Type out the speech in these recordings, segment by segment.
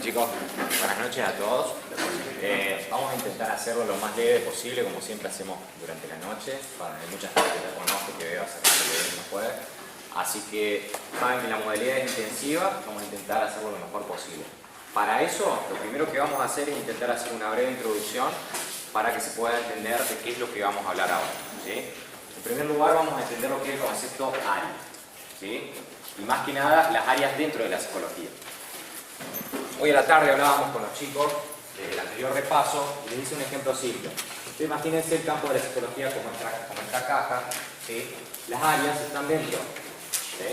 chicos, buenas noches a todos. Vamos a intentar hacerlo lo más leve posible, como siempre hacemos durante la noche. Hay muchas gente que ya conozco, que veo hace rato que no puede. Así que saben que la modalidad es intensiva, vamos a intentar hacerlo lo mejor posible. Para eso, lo primero que vamos a hacer es intentar hacer una breve introducción para que se pueda entender de qué es lo que vamos a hablar ahora, ¿sí? En primer lugar, vamos a entender lo que es el concepto área, ¿sí? Y más que nada, las áreas dentro de la psicología. Hoy a la tarde hablábamos con los chicos del anterior repaso y les hice un ejemplo simple. Ustedes imagínense el campo de la psicología como esta caja, ¿sí? Las áreas están dentro, ¿sí?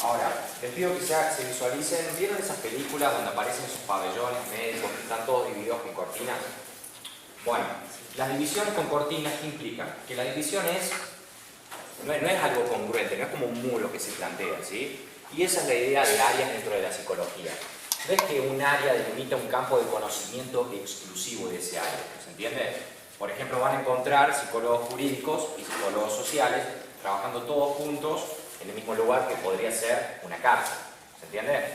Ahora, les pido que se visualicen. ¿Vieron esas películas donde aparecen esos pabellones médicos que están todos divididos con cortinas? Bueno, las divisiones con cortinas, ¿qué implican? Que la división no es algo congruente, no es como un muro que se plantea, ¿sí? Y esa es la idea de áreas dentro de la psicología. No es que un área delimita un campo de conocimiento exclusivo de ese área, ¿se entiende? Por ejemplo, van a encontrar psicólogos jurídicos y psicólogos sociales trabajando todos juntos en el mismo lugar que podría ser una cárcel, ¿se entiende?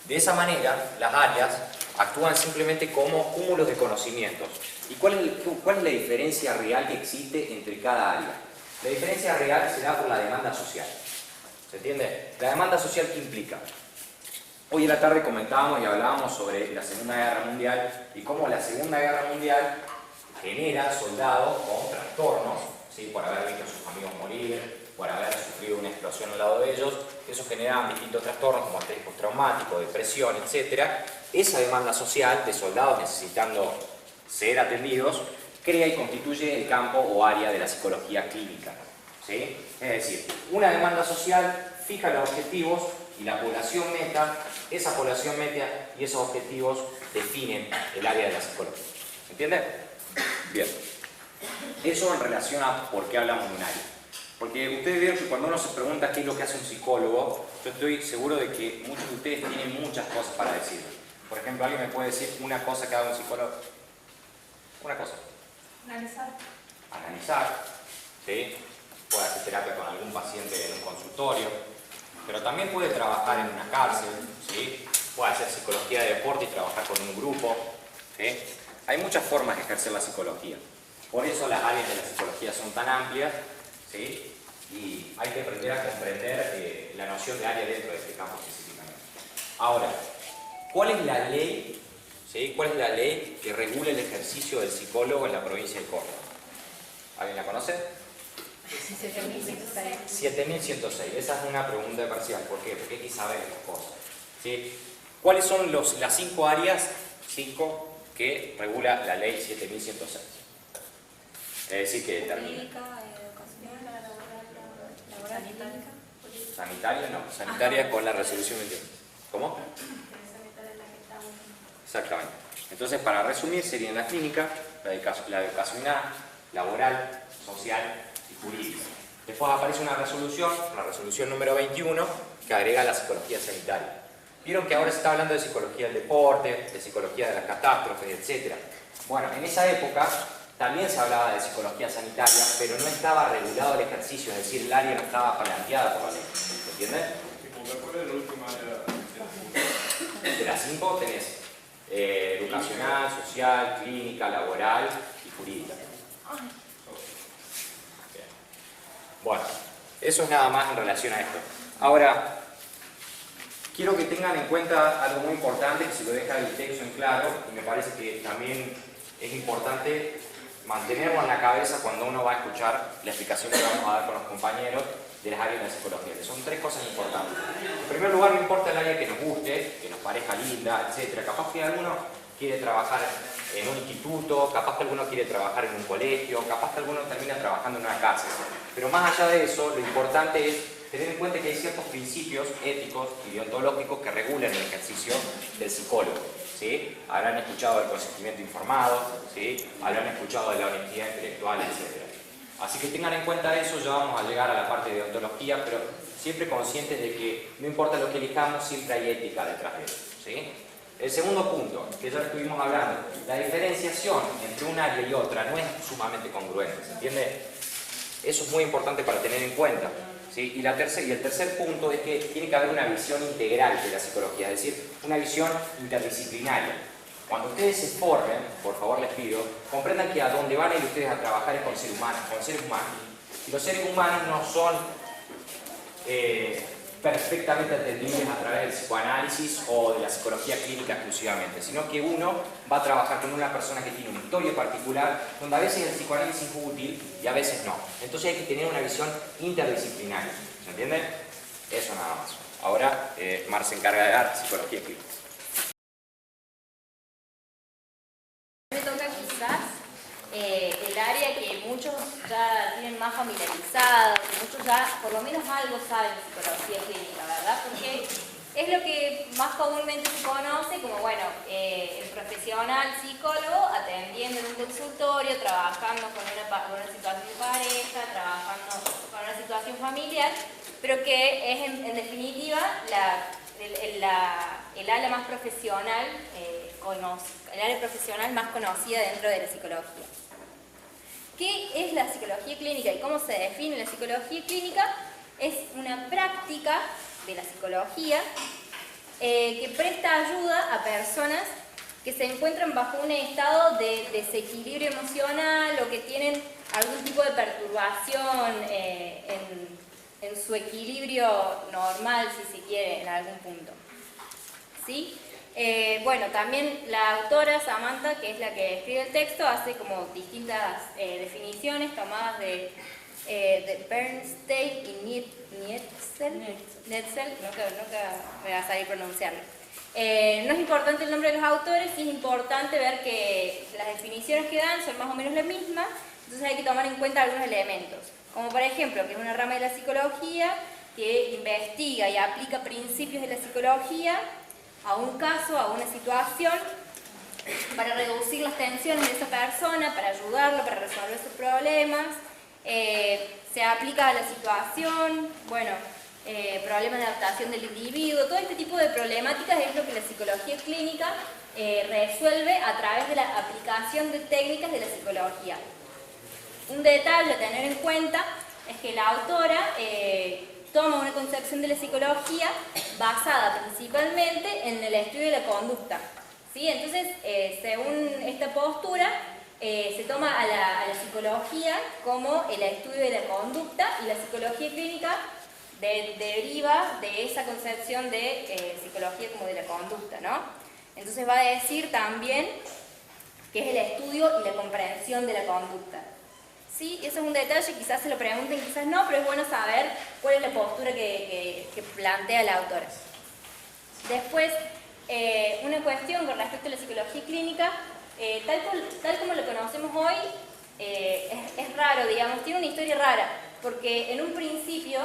De esa manera, las áreas actúan simplemente como cúmulos de conocimientos. ¿Y cuál es la diferencia real que existe entre cada área? La diferencia real se da por la demanda social. ¿Se entiende? La demanda social, ¿qué implica? Hoy en la tarde comentábamos y hablábamos sobre la Segunda Guerra Mundial y cómo la Segunda Guerra Mundial genera soldados con trastornos, ¿sí? Por haber visto a sus amigos morir, por haber sufrido una explosión al lado de ellos. Eso genera distintos trastornos como estrés postraumático, depresión, etc. Esa demanda social de soldados necesitando ser atendidos crea y constituye el campo o área de la psicología clínica, ¿sí? Es decir, una demanda social fija los objetivos y la población meta, esa población meta y esos objetivos definen el área de la psicología. ¿Entiende? Bien. Eso en relación a por qué hablamos de un área. Porque ustedes vieron que cuando uno se pregunta qué es lo que hace un psicólogo, yo estoy seguro de que muchos de ustedes tienen muchas cosas para decir. Por ejemplo, ¿alguien me puede decir una cosa que haga un psicólogo? Una cosa. Analizar. Analizar, ¿sí? Puede hacer terapia con algún paciente en un consultorio, pero también puede trabajar en una cárcel, ¿sí? Puede hacer psicología de deporte y trabajar con un grupo, ¿sí? Hay muchas formas de ejercer la psicología. Por eso las áreas de la psicología son tan amplias, ¿sí? Y hay que aprender a comprender la noción de área dentro de este campo específicamente. Ahora, ¿cuál es la ley? ¿Sí? ¿Cuál es la ley que regula el ejercicio del psicólogo en la provincia de Córdoba? ¿Alguien la conoce? 7106. 7106. Esa es una pregunta de parcial. ¿Por qué? Porque hay que saber estas cosas, ¿sí? ¿Cuáles son las 5 áreas, que regula la ley 7106? Es decir, que determina. Clínica, educacional, laboral, clínica. Sanitaria, no. Sanitaria con la resolución 21. ¿Cómo? Exactamente. Entonces, para resumir, serían la clínica, la educacional, laboral, social y jurídica. Después aparece una resolución, la resolución número 21, que agrega la psicología sanitaria. Vieron que ahora se está hablando de psicología del deporte, de psicología de las catástrofes, etc. Bueno, en esa época también se hablaba de psicología sanitaria, pero no estaba regulado el ejercicio, es decir, el área no estaba planteada por la ley. ¿Entiendes? ¿Cuál es la última área? De las 5 tenés educacional, social, clínica, laboral y jurídica. Bien. Bueno, eso es nada más en relación a esto. Ahora, quiero que tengan en cuenta algo muy importante, que se lo deja el texto en claro, y me parece que también es importante mantenerlo en la cabeza cuando uno va a escuchar la explicación que vamos a dar con los compañeros de las áreas de la psicología, que son 3 cosas importantes. En primer lugar, no importa el área que nos guste, que nos parezca linda, etc. Capaz que alguno quiere trabajar en un instituto, capaz que alguno quiere trabajar en un colegio, capaz que alguno termina trabajando en una cárcel. Pero más allá de eso, lo importante es tener en cuenta que hay ciertos principios éticos y deontológicos que regulan el ejercicio del psicólogo, ¿sí? Habrán escuchado del consentimiento informado, ¿sí? Habrán escuchado de la honestidad intelectual, etc. Así que tengan en cuenta eso, ya vamos a llegar a la parte de deontología, pero siempre conscientes de que no importa lo que elijamos, siempre hay ética detrás de eso, ¿sí? El segundo punto, que ya estuvimos hablando, la diferenciación entre un área y otra no es sumamente congruente, ¿se entiende? Eso es muy importante para tener en cuenta, ¿sí? Y el tercer punto es que tiene que haber una visión integral de la psicología, es decir, una visión interdisciplinaria. Cuando ustedes se formen, por favor les pido, comprendan que a donde van a ir ustedes a trabajar es con seres humanos, Y los seres humanos no son perfectamente atendibles a través del psicoanálisis o de la psicología clínica exclusivamente, sino que uno va a trabajar con una persona que tiene una historia particular, donde a veces el psicoanálisis es útil y a veces no. Entonces hay que tener una visión interdisciplinaria, ¿se entiende? Eso nada más. Ahora, Mar se encarga de dar psicología clínica. Me toca quizás el área que muchos ya tienen más familiarizado, que muchos ya por lo menos algo saben de psicología clínica, ¿verdad? Porque es lo que más comúnmente se conoce como, bueno, el profesional psicólogo atendiendo en un consultorio, trabajando con una situación de pareja, trabajando con una situación familiar, pero que es en definitiva el área más profesional, el área profesional más conocida dentro de la psicología. ¿Qué es la psicología clínica y cómo se define la psicología clínica? Es una práctica de la psicología que presta ayuda a personas que se encuentran bajo un estado de desequilibrio emocional o que tienen algún tipo de perturbación en su equilibrio normal, si se quiere, en algún punto. ¿Sí? Bueno, también la autora Samantha, que es la que escribe el texto, hace como distintas definiciones tomadas de Bernstein y Netzel, nunca me va a salir pronunciarlo. No es importante el nombre de los autores, sí es importante ver que las definiciones que dan son más o menos las mismas, entonces hay que tomar en cuenta algunos elementos, como por ejemplo que es una rama de la psicología que investiga y aplica principios de la psicología a un caso, a una situación, para reducir las tensiones de esa persona, para ayudarlo, para resolver sus problemas. Se aplica a la situación, bueno, problemas de adaptación del individuo, todo este tipo de problemáticas es lo que la psicología clínica resuelve a través de la aplicación de técnicas de la psicología. Un detalle a tener en cuenta es que la autora toma una concepción de la psicología basada principalmente en el estudio de la conducta, ¿sí? Entonces, según esta postura, se toma a la psicología como el estudio de la conducta y la psicología clínica deriva de esa concepción de psicología como de la conducta, ¿no? Entonces va a decir también que es el estudio y la comprensión de la conducta. Sí, eso es un detalle, quizás se lo pregunten, quizás no, pero es bueno saber cuál es la postura que plantea la autora. Después, una cuestión con respecto a la psicología clínica, tal como lo conocemos hoy, es raro, digamos, tiene una historia rara, porque en un principio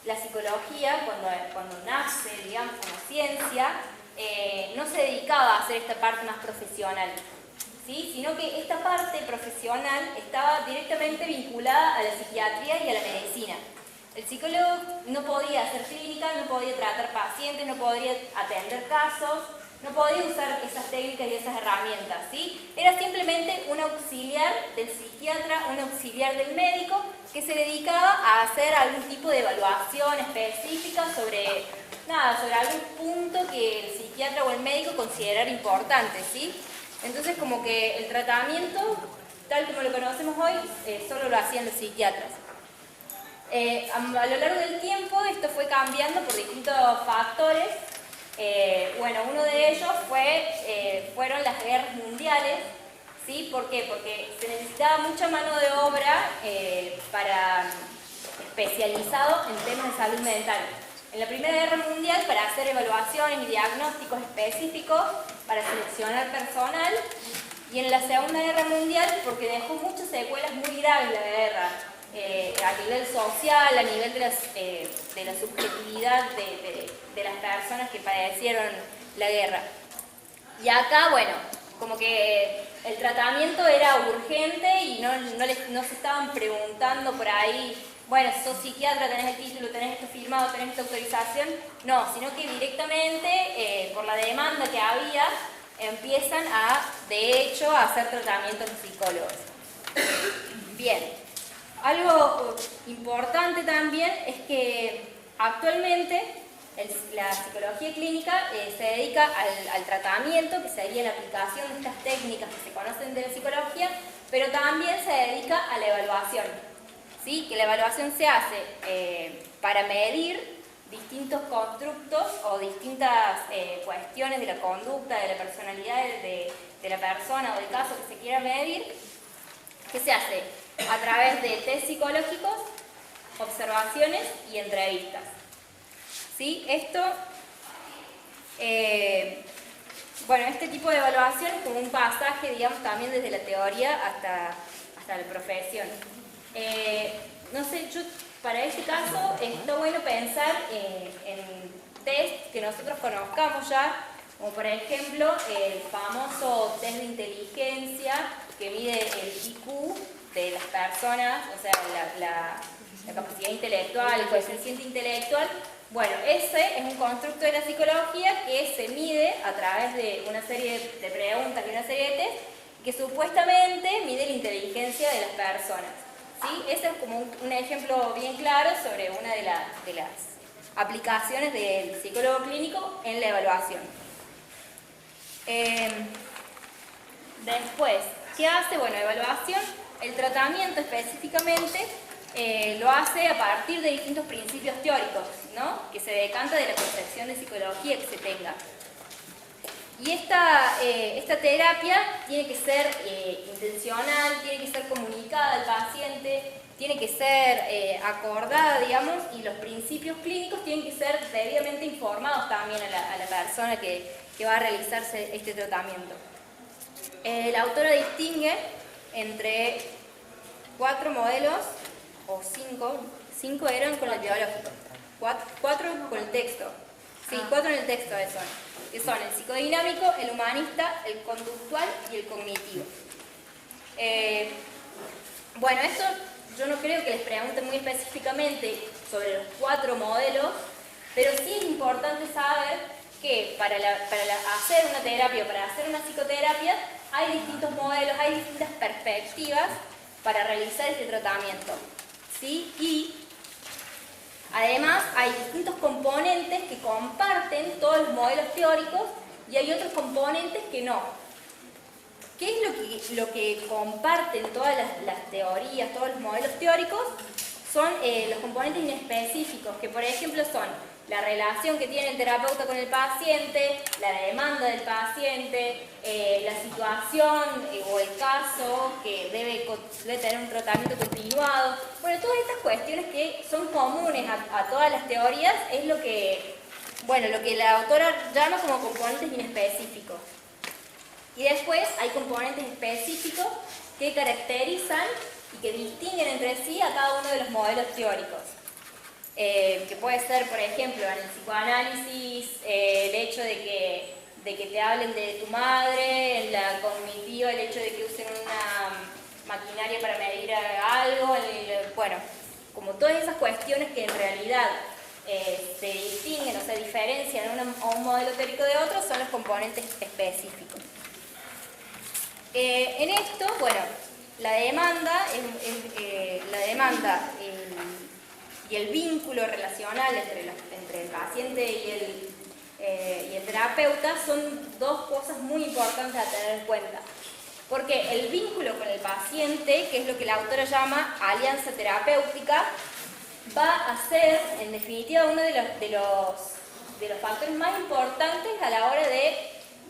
la psicología, cuando nace, digamos, como ciencia, no se dedicaba a hacer esta parte más profesional, ¿sí? Sino que esta parte profesional estaba directamente vinculada a la psiquiatría y a la medicina. El psicólogo no podía hacer clínica, no podía tratar pacientes, no podía atender casos, no podía usar esas técnicas y esas herramientas, ¿sí? Era simplemente un auxiliar del psiquiatra, un auxiliar del médico que se dedicaba a hacer algún tipo de evaluación específica sobre algún punto que el psiquiatra o el médico considerara importante, ¿sí? Entonces, como que el tratamiento, tal como lo conocemos hoy, solo lo hacían los psiquiatras. A lo largo del tiempo esto fue cambiando por distintos factores. Bueno, uno de ellos fueron las guerras mundiales, ¿sí? ¿Por qué? Porque se necesitaba mucha mano de obra especializado en temas de salud mental. En la Primera Guerra Mundial, para hacer evaluaciones y diagnósticos específicos, para seleccionar personal, y en la Segunda Guerra Mundial, porque dejó muchas secuelas muy graves la guerra, a nivel social, a nivel de la subjetividad de las personas que padecieron la guerra. Y acá, bueno, como que el tratamiento era urgente y no se estaban preguntando por ahí, bueno, sos psiquiatra, tenés el título, tenés esto firmado, tenés esta autorización. No, sino que directamente, por la demanda que había, empiezan de hecho, a hacer tratamientos psicólogos. Bien. Algo importante también es que actualmente la psicología clínica se dedica al tratamiento, que sería la aplicación de estas técnicas que se conocen de la psicología, pero también se dedica a la evaluación, ¿sí? Que la evaluación se hace para medir distintos constructos o distintas cuestiones de la conducta, de la personalidad de la persona o del caso que se quiera medir, que se hace a través de test psicológicos, observaciones y entrevistas. ¿Sí? Esto, bueno, este tipo de evaluación es como un pasaje, digamos, también desde la teoría hasta la profesión. No sé, yo para este caso está bueno pensar en test que nosotros conozcamos ya, como por ejemplo el famoso test de inteligencia que mide el IQ de las personas, o sea, la capacidad intelectual, el coeficiente intelectual. Bueno, ese es un constructo de la psicología que se mide a través de una serie de preguntas y una serie de test que supuestamente mide la inteligencia de las personas. ¿Sí? Ese es como un ejemplo bien claro sobre una de las aplicaciones del psicólogo clínico en la evaluación. Después, ¿qué hace? Bueno, evaluación. El tratamiento específicamente lo hace a partir de distintos principios teóricos, ¿no? Que se decanta de la concepción de psicología que se tenga. Y esta terapia tiene que ser intencional, tiene que ser comunicada al paciente, tiene que ser acordada, digamos, y los principios clínicos tienen que ser debidamente informados también a la persona que va a realizarse este tratamiento. La autora distingue entre 4 modelos, o 5 eran con el biológico, 4 con el texto. Sí, 4 en el texto que son el psicodinámico, el humanista, el conductual y el cognitivo. Bueno, esto yo no creo que les pregunte muy específicamente sobre los 4 modelos, pero sí es importante saber que para hacer una terapia o para hacer una psicoterapia hay distintos modelos, hay distintas perspectivas para realizar este tratamiento. ¿Sí? Y además hay distintos componentes que comparten todos los modelos teóricos y hay otros componentes que no. ¿Qué es lo que comparten todas las teorías, todos los modelos teóricos? Son los componentes inespecíficos, que por ejemplo son la relación que tiene el terapeuta con el paciente, la demanda del paciente, la situación o el caso que debe tener un tratamiento continuado. Bueno, todas estas cuestiones que son comunes a todas las teorías es lo que la autora llama como componentes inespecíficos. Y después hay componentes específicos que caracterizan y que distinguen entre sí a cada uno de los modelos teóricos. Que puede ser, por ejemplo, en el psicoanálisis, el hecho de que te hablen de tu madre, en la cognitiva, el hecho de que usen una maquinaria para medir algo, bueno, como todas esas cuestiones que en realidad se distinguen o se diferencian a un modelo teórico de otro son los componentes específicos. En esto, bueno, la demanda y el vínculo relacional entre el paciente y el terapeuta son dos cosas muy importantes a tener en cuenta. Porque el vínculo con el paciente, que es lo que la autora llama alianza terapéutica, va a ser, en definitiva, uno de los factores más importantes a la hora de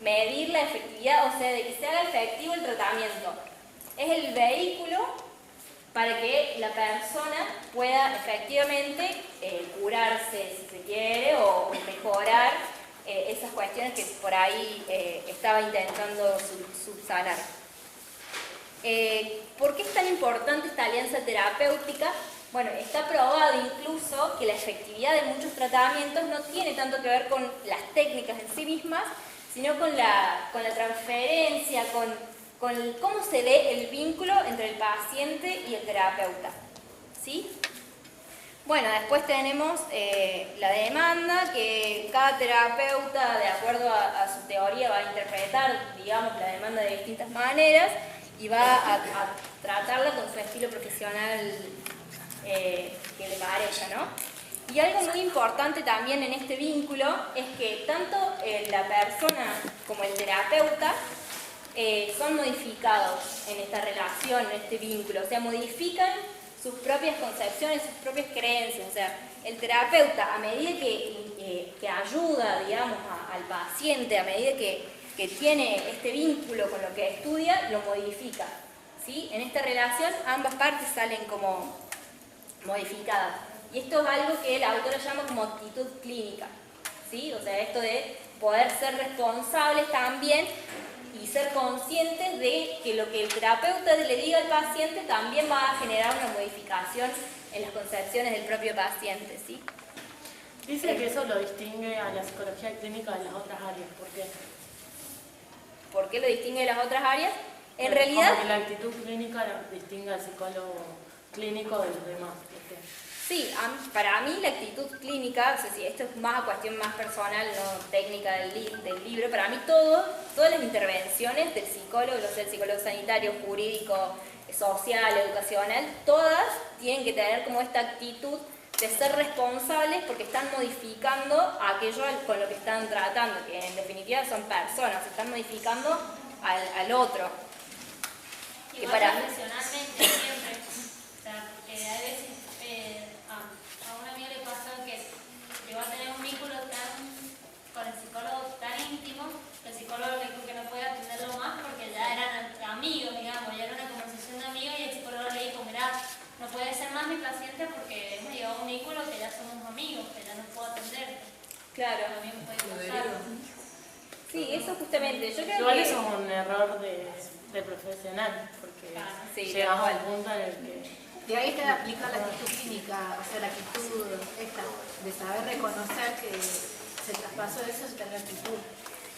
medir la efectividad, o sea, de que se haga efectivo el tratamiento. Es el vehículo para que la persona pueda efectivamente curarse, si se quiere, o mejorar esas cuestiones que por ahí estaba intentando subsanar. ¿Por qué es tan importante esta alianza terapéutica? Bueno, está probado incluso que la efectividad de muchos tratamientos no tiene tanto que ver con las técnicas en sí mismas, sino con la transferencia, con cómo se ve el vínculo entre el paciente y el terapeuta. ¿Sí? Bueno, después tenemos la demanda, que cada terapeuta, de acuerdo a su teoría, va a interpretar, digamos, la demanda de distintas maneras. y va a tratarla con su estilo profesional que le parezca, ¿no? Y algo muy importante también en este vínculo es que tanto la persona como el terapeuta son modificados en esta relación, en este vínculo, o sea, modifican sus propias concepciones, sus propias creencias, o sea, el terapeuta a medida que ayuda, digamos, al paciente, a medida que tiene este vínculo con lo que estudia, lo modifica, ¿sí? En esta relación ambas partes salen como modificadas. Y esto es algo que la autora llama como actitud clínica, ¿sí? O sea, esto de poder ser responsables también y ser conscientes de que lo que el terapeuta le diga al paciente también va a generar una modificación en las concepciones del propio paciente, ¿sí? Dice que eso lo distingue a la psicología clínica de las otras áreas. ¿Por qué? ¿Por qué lo distingue de las otras áreas? En realidad... Como que la actitud clínica distingue al psicólogo clínico de los demás. ¿Por qué? Sí, para mí la actitud clínica, o sea, si esto es más cuestión más personal, no técnica del libro, para mí todas las intervenciones del psicólogo, el psicólogo sanitario, jurídico, social, educacional, todas tienen que tener como esta actitud de ser responsables porque están modificando aquello con lo que están tratando, que en definitiva son personas, están modificando al otro. Igual profesionalmente siempre, o sea, porque a veces a una amiga le pasó que llegó a tener un vínculo con el psicólogo tan íntimo que el psicólogo le dijo que no podía atenderlo más porque ya eran amigos, digamos, ya era una conversación de amigos y el psicólogo le dijo, mirá, no puede ser más mi paciente porque hemos llegado a un vínculo que ya somos amigos, que ya no puedo atender. Claro. También puede pasar. Sí, eso justamente. Yo creo Igual que... eso es un error de profesional, porque sí, llegamos tal al cual. punto en el que... Y ahí te aplica la actitud clínica, o sea, la actitud esta, de saber reconocer que se traspasó eso, es tener actitud.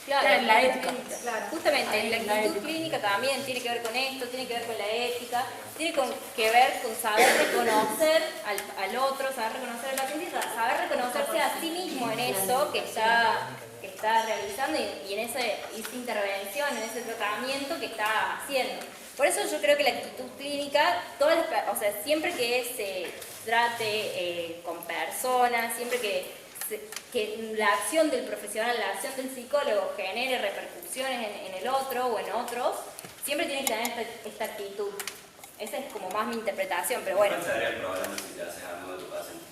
Claro, Claro, la ética. Claro. Justamente, Ahí la la actitud ética. clínica también tiene que ver con esto, tiene que ver con la ética, tiene que ver con saber reconocer al otro, saber reconocer al paciente y saber reconocerse a sí mismo en eso que está realizando y en esa intervención, en ese tratamiento que está haciendo. Por eso yo creo que la actitud clínica, o sea, siempre que se trate con personas, siempre que la acción del profesional, la acción del psicólogo genere repercusiones en el otro o en otros, siempre tiene que tener esta actitud. Esa es como más mi interpretación, pero bueno. ¿Cuál sería el problema si te haces amigo de tu paciente?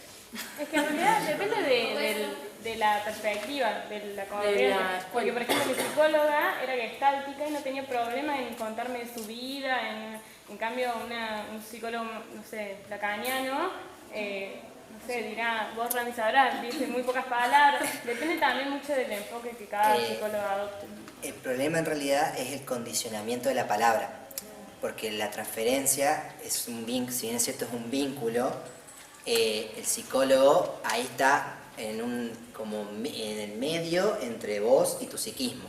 Es que en realidad depende de la perspectiva de la convivencia. Porque, por ejemplo, mi psicóloga era gestáltica y no tenía problema en contarme de su vida. En cambio, un psicólogo, no sé, lacaniano, no sé, dirá, vos Randy sabrás, dice muy pocas palabras. Depende también mucho del enfoque que cada psicólogo adopte. El problema en realidad es el condicionamiento de la palabra, porque la transferencia es un vínculo, si bien es cierto es un vínculo, el psicólogo ahí está como en el medio entre vos y tu psiquismo.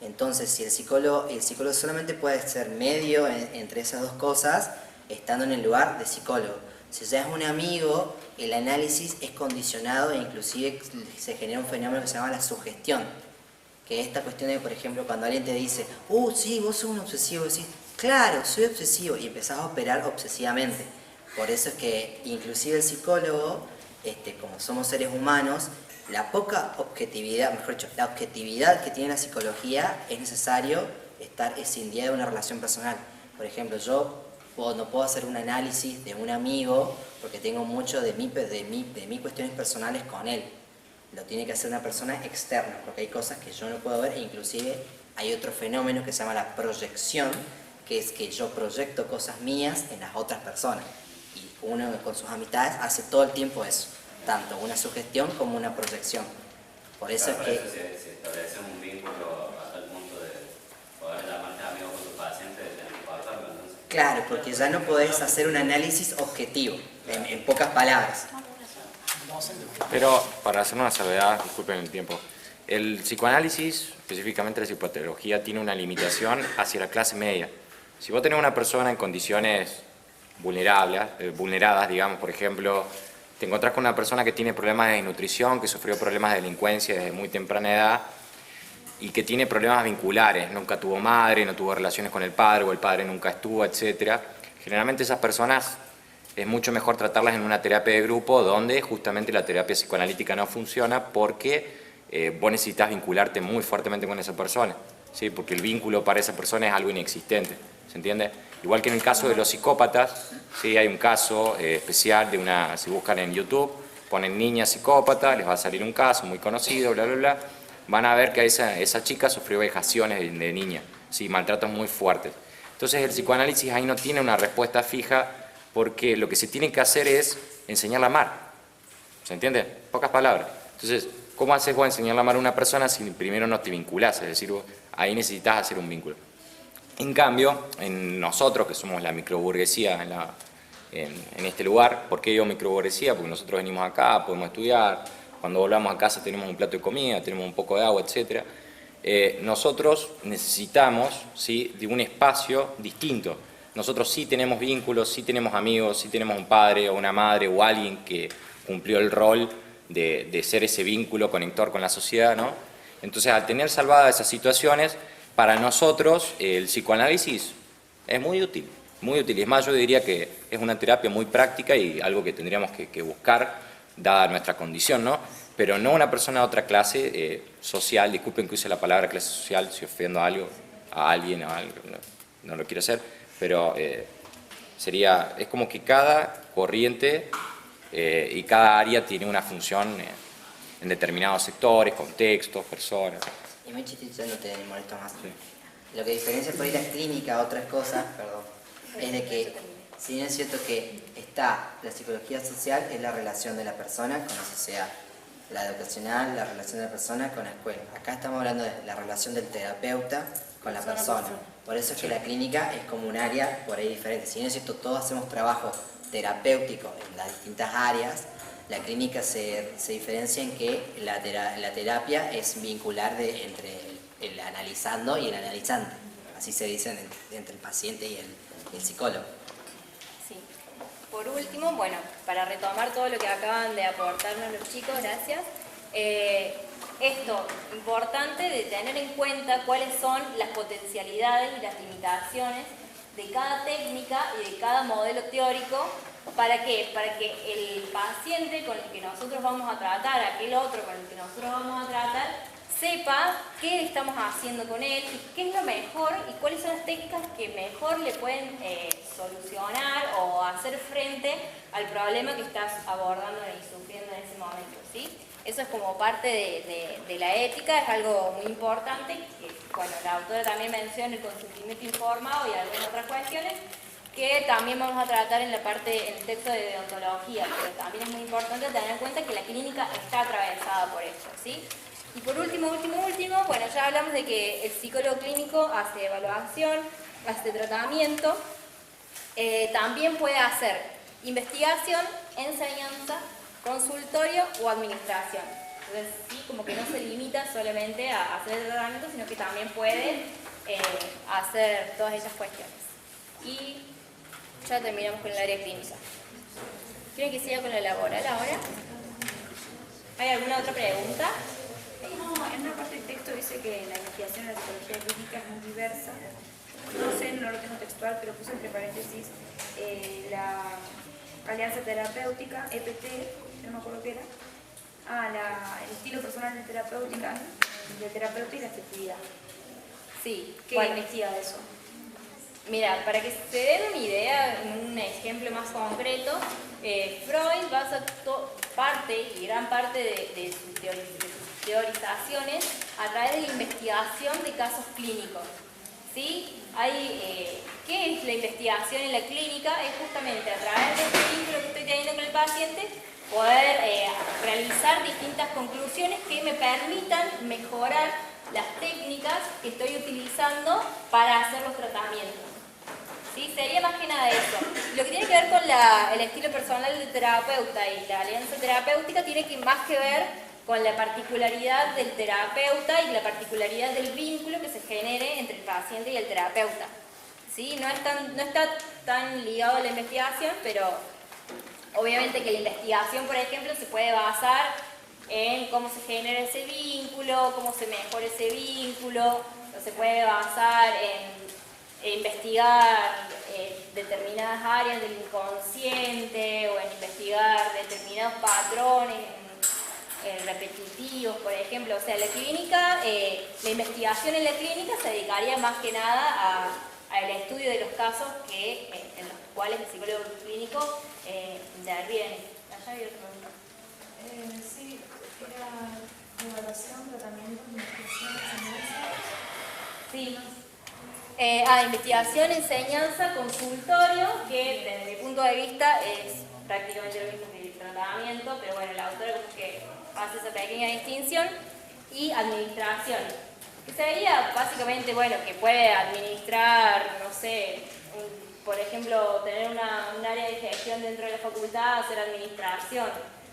Entonces, si el psicólogo solamente puede ser medio entre esas dos cosas, estando en el lugar de psicólogo. Si ya es un amigo, el análisis es condicionado e inclusive se genera un fenómeno que se llama la sugestión, que es esta cuestión de, por ejemplo, cuando alguien te dice, sí, vos sos un obsesivo, decís, claro, soy obsesivo, y empezás a operar obsesivamente. Por eso es que inclusive el psicólogo, como somos seres humanos, la poca objetividad, mejor dicho, la objetividad que tiene la psicología es necesario estar escindida de una relación personal. Por ejemplo, yo no puedo hacer un análisis de un amigo porque tengo mucho de mis cuestiones personales con él. Lo tiene que hacer una persona externa, porque hay cosas que yo no puedo ver e inclusive hay otro fenómeno que se llama la proyección, que es que yo proyecto cosas mías en las otras personas. Y uno con sus amistades hace todo el tiempo eso, tanto una sugestión como una proyección. Por eso es que... Se establece un vínculo hasta el punto de poder llamarte amigo con tu paciente, de tener que cortarlo, entonces. Claro, porque ya no podés hacer un análisis objetivo, en pocas palabras. Pero, para hacer una salvedad, disculpen el tiempo, el psicoanálisis, específicamente la psicopatología, tiene una limitación hacia la clase media. Si vos tenés una persona en condiciones vulneradas, digamos, por ejemplo, te encontrás con una persona que tiene problemas de desnutrición, que sufrió problemas de delincuencia desde muy temprana edad, y que tiene problemas vinculares, nunca tuvo madre, no tuvo relaciones con el padre o el padre nunca estuvo, etc. Generalmente esas personas es mucho mejor tratarlas en una terapia de grupo donde justamente la terapia psicoanalítica no funciona porque vos necesitas vincularte muy fuertemente con esa persona, ¿sí? Porque el vínculo para esa persona es algo inexistente, ¿se entiende? Igual que en el caso de los psicópatas, ¿sí? Hay un caso especial de una, si buscan en YouTube, ponen niña psicópata, les va a salir un caso muy conocido, bla, bla, bla, van a ver que esa chica sufrió vejaciones de niña, ¿sí? Maltratos muy fuertes. Entonces el psicoanálisis ahí no tiene una respuesta fija porque lo que se tiene que hacer es enseñarla a amar, ¿se entiende? Pocas palabras. Entonces, ¿cómo haces vos enseñarle a amar a una persona si primero no te vinculás? Es decir, vos ahí necesitas hacer un vínculo. En cambio, en nosotros, que somos la microburguesía en este lugar, ¿por qué digo microburguesía? Porque nosotros venimos acá, podemos estudiar, cuando volvamos a casa tenemos un plato de comida, tenemos un poco de agua, etc. Nosotros necesitamos, ¿sí?, de un espacio distinto. Nosotros sí tenemos vínculos, sí tenemos amigos, sí tenemos un padre o una madre o alguien que cumplió el rol de ser ese vínculo conector con la sociedad, ¿no? Entonces, al tener salvadas esas situaciones, para nosotros el psicoanálisis es muy útil, muy útil. Y es más, yo diría que es una terapia muy práctica y algo que tendríamos que buscar, dada nuestra condición, ¿no? Pero no una persona de otra clase social, disculpen que use la palabra clase social, si ofendo a alguien, no lo quiero hacer, pero es como que cada corriente y cada área tiene una función en determinados sectores, contextos, personas. Y muy chistito, no te molesto más. Sí. Lo que diferencia por ir a clínica a otras cosas, perdón, es de que, si bien es cierto que está la psicología social, es la relación de la persona con la sociedad, la educacional, la relación de la persona con la escuela. Acá estamos hablando de la relación del terapeuta con la persona. Por eso es que la clínica es como un área por ahí diferente. Si bien es cierto, todos hacemos trabajo terapéutico en las distintas áreas, la clínica se diferencia en que la terapia es vincular entre el analizando y el analizante. Así se dice entre el paciente y el psicólogo. Sí. Por último, bueno, para retomar todo lo que acaban de aportarnos los chicos, gracias. Esto, importante de tener en cuenta cuáles son las potencialidades y las limitaciones de cada técnica y de cada modelo teórico. ¿Para qué? Para que el paciente con el que nosotros vamos a tratar, aquel otro con el que nosotros vamos a tratar, sepa qué estamos haciendo con él y qué es lo mejor y cuáles son las técnicas que mejor le pueden solucionar o hacer frente al problema que estás abordando y sufriendo en ese momento, ¿sí? Eso es como parte de la ética, es algo muy importante, que bueno, la autora también menciona el consentimiento informado y algunas otras cuestiones que también vamos a tratar en el texto de deontología, pero también es muy importante tener en cuenta que la clínica está atravesada por esto, ¿sí? Y por último, bueno, ya hablamos de que el psicólogo clínico hace evaluación, hace tratamiento, también puede hacer investigación, enseñanza, consultorio o administración. Entonces, sí, como que no se limita solamente a hacer el tratamiento, sino que también puede hacer todas esas cuestiones. Y ya terminamos con el área clínica. ¿Quieren que siga con la laboral ahora? ¿Hay alguna otra pregunta? No, en una parte del texto dice que la investigación en la psicología clínica es muy diversa. No sé, no lo tengo textual, pero puse entre paréntesis la alianza terapéutica, EPT, no me acuerdo qué era. El estilo personal de terapéutica, del terapeuta y la afectividad. Sí. ¿Qué bueno, investiga de eso? Mira, para que se den una idea, un ejemplo más concreto, Freud basa gran parte de sus teorizaciones a través de la investigación de casos clínicos. ¿Sí? ¿Qué es la investigación en la clínica? Es justamente a través de este vínculo que estoy teniendo con el paciente, poder realizar distintas conclusiones que me permitan mejorar las técnicas que estoy utilizando para hacer los tratamientos. ¿Sí? Sería más que nada eso. Lo que tiene que ver con el estilo personal del terapeuta y la alianza terapéutica tiene más que ver con la particularidad del terapeuta y la particularidad del vínculo que se genere entre el paciente y el terapeuta. ¿Sí? No está tan ligado a la investigación, pero obviamente que la investigación, por ejemplo, se puede basar en cómo se genera ese vínculo, cómo se mejora ese vínculo, o se puede basar en investigar determinadas áreas del inconsciente o en investigar determinados patrones repetitivos, por ejemplo. O sea, la clínica, la investigación en la clínica se dedicaría más que nada al estudio de los casos en los cuales el psicólogo clínico interviene. ¿Allá hay otra pregunta? Sí, era evaluación, tratamiento, investigación, enseñanza. Sí. Investigación, enseñanza, consultorio, que desde mi punto de vista es prácticamente lo mismo que el tratamiento, pero bueno, la autora como que hace esa pequeña distinción, y administración, que sería básicamente, bueno, que puede administrar, no sé, por ejemplo, tener un área de gestión dentro de la facultad, hacer administración.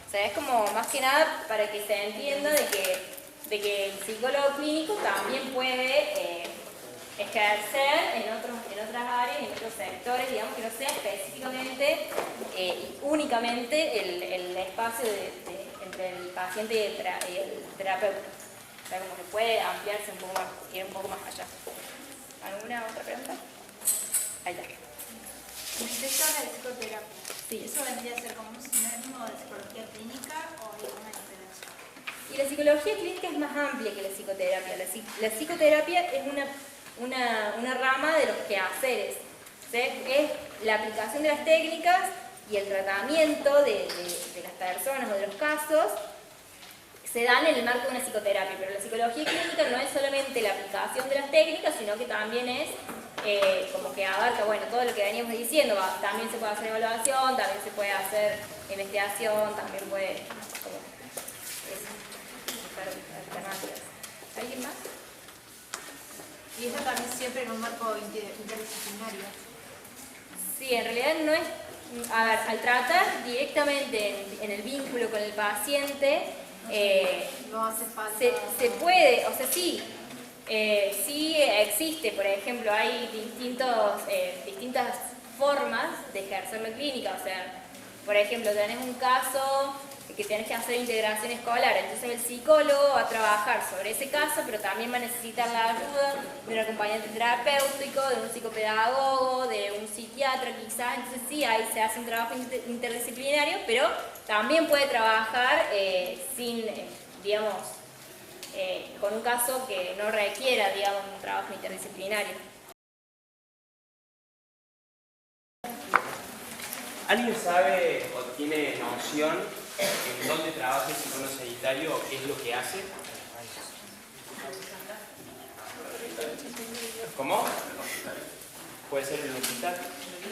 O sea, es como más que nada para que se entienda de que el psicólogo clínico también puede ejercer en otras áreas, en otros sectores, digamos, que no sea específicamente y únicamente el espacio entre el paciente y el terapeuta. O sea, como que puede ampliarse un poco más, ir un poco más allá. ¿Alguna otra pregunta? Ahí está. Me interesa la psicoterapia. Sí. ¿Eso vendría a ser como un sinónimo de psicología clínica o hay alguna diferencia? Y la psicología clínica es más amplia que la psicoterapia. La psicoterapia es una rama de los quehaceres. ¿Sí? Es la aplicación de las técnicas y el tratamiento de las personas o de los casos se dan en el marco de una psicoterapia, pero la psicología clínica no es solamente la aplicación de las técnicas, sino que también es como que abarca, bueno, todo lo que veníamos diciendo. También se puede hacer evaluación, también se puede hacer investigación, también puede buscar alternativas. ¿Alguien más? Y eso también siempre en un marco interdisciplinario. Sí, en realidad no es... A ver, al tratar directamente en el vínculo con el paciente, no hace falta... se puede, o sea, sí existe, por ejemplo, hay distintas formas de ejercer la clínica. O sea, por ejemplo, tenés un caso que tenés que hacer integración escolar, entonces el psicólogo va a trabajar sobre ese caso, pero también va a necesitar la ayuda de un acompañante terapéutico, de un psicopedagogo, de un psiquiatra quizá. Entonces sí, ahí se hace un trabajo interdisciplinario, pero también puede trabajar digamos, con un caso que no requiera, digamos, un trabajo interdisciplinario. ¿Alguien sabe o tiene noción en dónde trabaja el psicólogo sanitario o qué es lo que hace? ¿Cómo? ¿Puede ser en el hospital?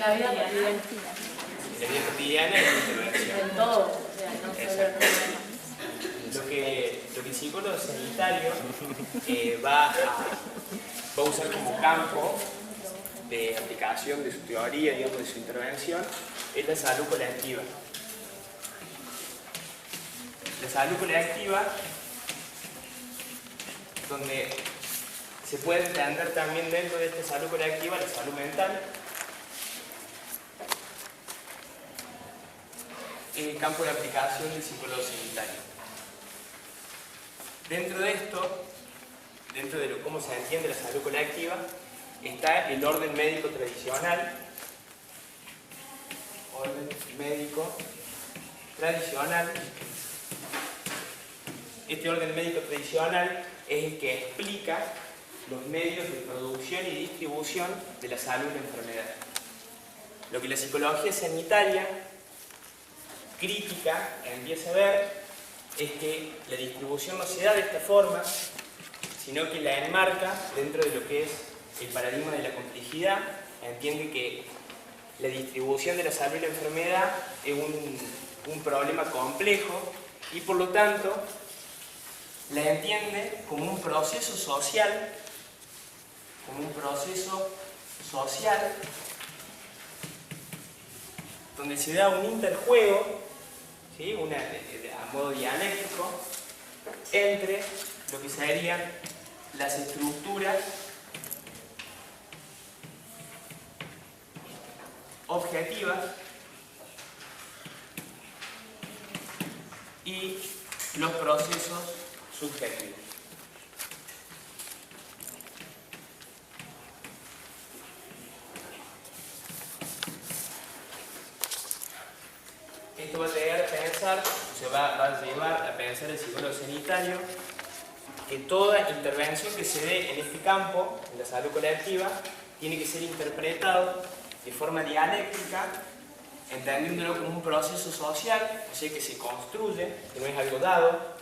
La vida cotidiana. En la vida cotidiana y en la intervención. En todo. O sea, no Exacto. Lo que el psicólogo sanitario va a usar como campo de aplicación de su teoría, digamos, de su intervención, es la salud colectiva. La salud colectiva, donde se puede entender también dentro de esta salud colectiva la salud mental, en el campo de aplicación del psicólogo sanitario. Dentro de esto, dentro de cómo se entiende la salud colectiva, está el orden médico tradicional. Orden médico tradicional. Este orden médico tradicional es el que explica los medios de producción y distribución de la salud y la enfermedad. Lo que la psicología sanitaria crítica empieza a ver es que la distribución no se da de esta forma, sino que la enmarca dentro de lo que es el paradigma de la complejidad. Entiende que la distribución de la salud y la enfermedad es un problema complejo y por lo tanto la entiende como un proceso social, donde se da un interjuego, ¿sí? A modo dialéctico, entre lo que serían las estructuras objetivas y los procesos subjetivos. Esto va a llegar a pensar, va a llevar a pensar el psicólogo sanitario que toda intervención que se dé en este campo, en la salud colectiva, tiene que ser interpretado de forma dialéctica, entendiéndolo como un proceso social, o sea que se construye, que no es algo dado.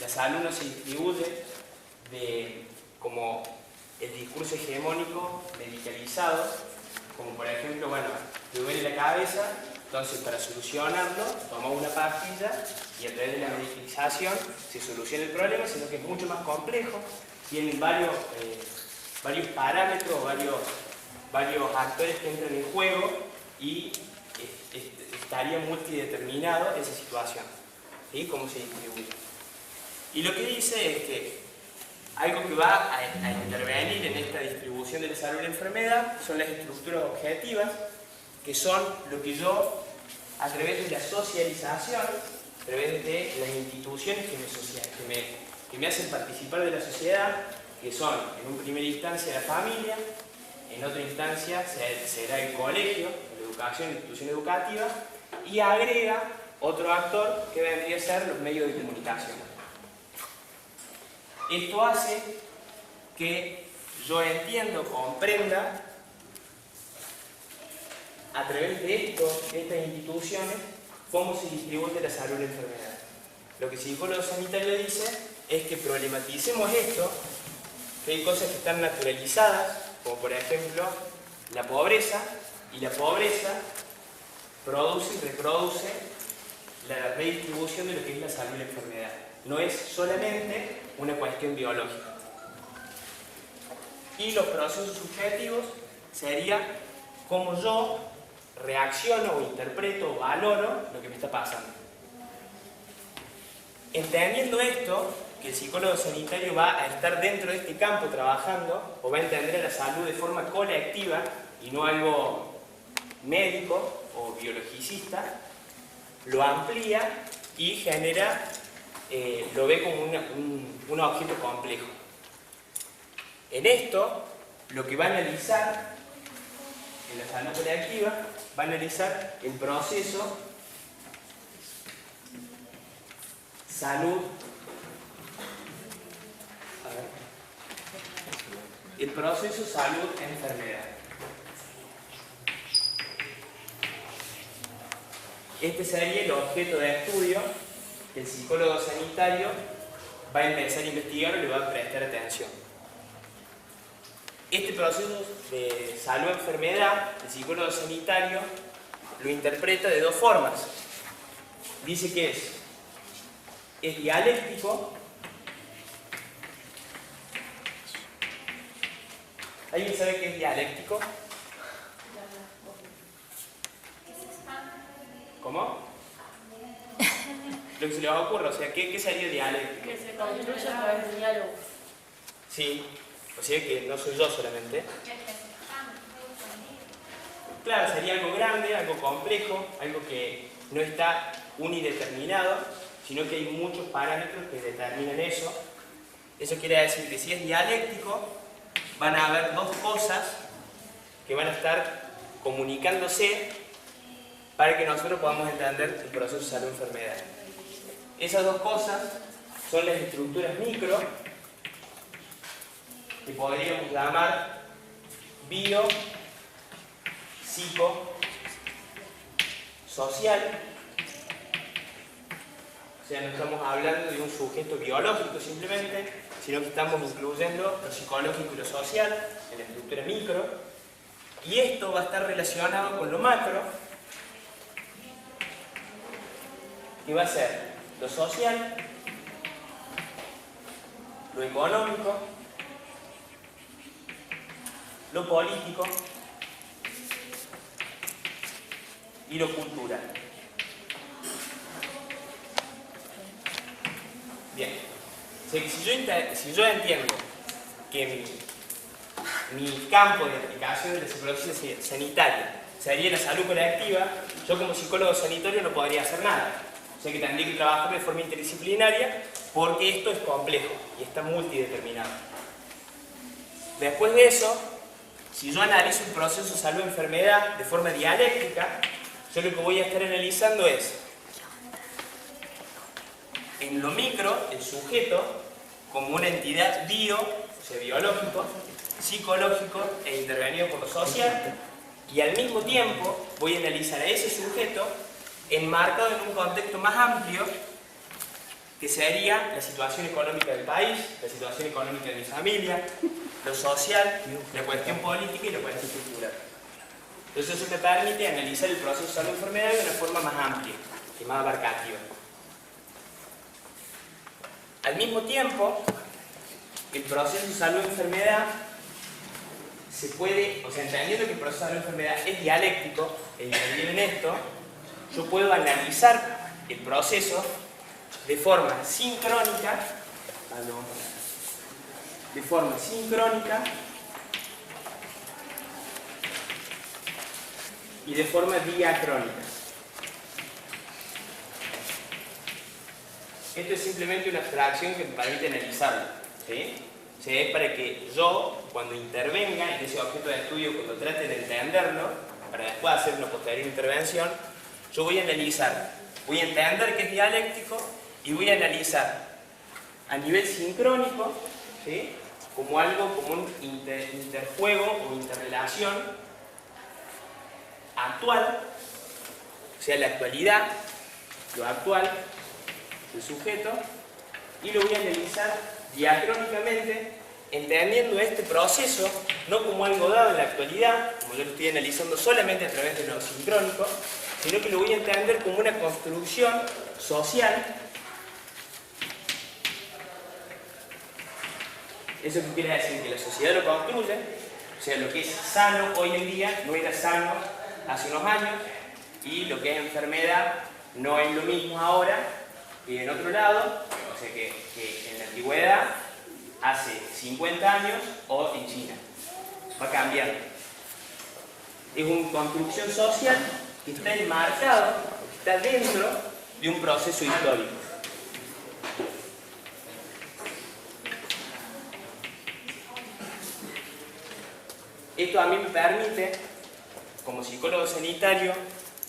La salud no se distribuye como el discurso hegemónico medicalizado, como por ejemplo, bueno, te duele la cabeza, entonces para solucionarlo tomamos una pastilla y a través de la medicalización se soluciona el problema, sino que es mucho más complejo, tienen varios parámetros, varios actores que entran en juego y estaría multideterminado esa situación, ¿sí? Cómo se distribuye. Y lo que dice es que algo que va a intervenir en esta distribución de la salud y la enfermedad son las estructuras objetivas, que son lo que yo, a través de la socialización, a través de las instituciones que me hacen participar de la sociedad, que son en una primera instancia la familia, en otra instancia será el colegio, la educación, la institución educativa, y agrega otro actor que vendría a ser los medios de comunicación. Esto hace que yo entiendo, comprenda, a través de estas instituciones, cómo se distribuye la salud y la enfermedad. Lo que el psicólogo sanitario dice es que problematicemos esto, que hay cosas que están naturalizadas, como por ejemplo la pobreza, y la pobreza produce y reproduce la redistribución de lo que es la salud y la enfermedad. No es solamente una cuestión biológica. Y los procesos subjetivos sería cómo yo reacciono o interpreto o valoro lo que me está pasando. Entendiendo esto, que el psicólogo sanitario va a estar dentro de este campo trabajando, o va a entender a la salud de forma colectiva y no algo médico o biologicista, lo amplía y genera, lo ve como un objeto complejo. En esto, lo que va a analizar en la salud colectiva, va a analizar el proceso salud, el proceso salud-enfermedad. Este sería el objeto de estudio que el psicólogo sanitario va a empezar a investigar y le va a prestar atención. Este proceso de salud-enfermedad, el psicólogo sanitario lo interpreta de dos formas. Dice que es dialéctico. ¿Alguien sabe qué es dialéctico? ¿Cómo? Lo que se les ocurre, o sea, ¿qué sería dialéctico? Que se construye a través del diálogo. Sí, o sea que no soy yo solamente. Claro, sería algo grande, algo complejo, algo que no está unideterminado, sino que hay muchos parámetros que determinan eso. Eso quiere decir que si es dialéctico, van a haber dos cosas que van a estar comunicándose para que nosotros podamos entender el proceso de salud-enfermedad. Esas dos cosas son las estructuras micro, que podríamos llamar bio, psico, social. O sea, no estamos hablando de un sujeto biológico simplemente, sino que estamos incluyendo lo psicológico y lo social en la estructura micro. Y esto va a estar relacionado con lo macro, que va a ser lo social, lo económico, lo político y lo cultural. Bien, si yo entiendo que mi campo de aplicación de la psicología sanitaria sería la salud colectiva, yo como psicólogo sanitario no podría hacer nada. O sea que tendría que trabajar de forma interdisciplinaria porque esto es complejo y está multideterminado. Después de eso, si yo analizo un proceso de salud-enfermedad de forma dialéctica, yo lo que voy a estar analizando es, en lo micro, el sujeto como una entidad o sea, biológico, psicológico e intervenido por lo social, y al mismo tiempo voy a analizar a ese sujeto enmarcado en un contexto más amplio que sería la situación económica del país, la situación económica de mi familia, lo social, la cuestión política y la cuestión cultural. Entonces eso me permite analizar el proceso de salud-enfermedad de una forma más amplia y más abarcativa. Al mismo tiempo, el proceso de salud-enfermedad se puede, o sea, entendiendo que el proceso de salud-enfermedad es dialéctico, e entendido en esto, yo puedo analizar el proceso de forma sincrónica, y de forma diacrónica. Esto es simplemente una abstracción que me permite analizarlo, ¿sí? O sea, es para que yo, cuando intervenga en ese objeto de estudio, cuando trate de entenderlo, para después hacer una posterior intervención, yo voy a analizar, voy a entender que es dialéctico y voy a analizar a nivel sincrónico, ¿sí? Como algo, como un interjuego o interrelación actual, o sea, la actualidad, lo actual del sujeto, y lo voy a analizar diacrónicamente, entendiendo este proceso no como algo dado en la actualidad, como yo lo estoy analizando solamente a través de lo sincrónico, sino que lo voy a entender como una construcción social. Eso quiere decir que la sociedad lo construye, o sea, lo que es sano hoy en día no era sano hace unos años, y lo que es enfermedad no es lo mismo ahora que en otro lado, o sea que en la antigüedad, hace 50 años o en China. Va cambiando. Es una construcción social que está enmarcado, que está dentro de un proceso histórico. Esto a mí me permite, como psicólogo sanitario,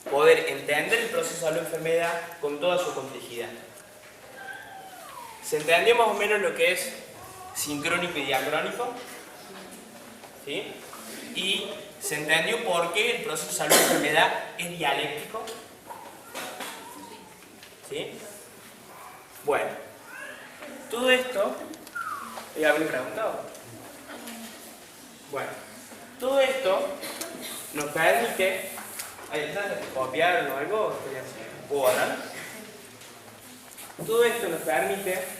poder entender el proceso de la enfermedad con toda su complejidad. ¿Se entendió más o menos lo que es sincrónico y diacrónico? ¿Sí? Y se entendió por qué el proceso de salud-enfermedad es dialéctico. ¿Sí? Bueno, todo esto... ¿Ya habéis preguntado? Bueno, todo esto nos permite... ¿Ahí está? ¿Copiaron o algo? ¿Puedo hablar? Todo esto nos permite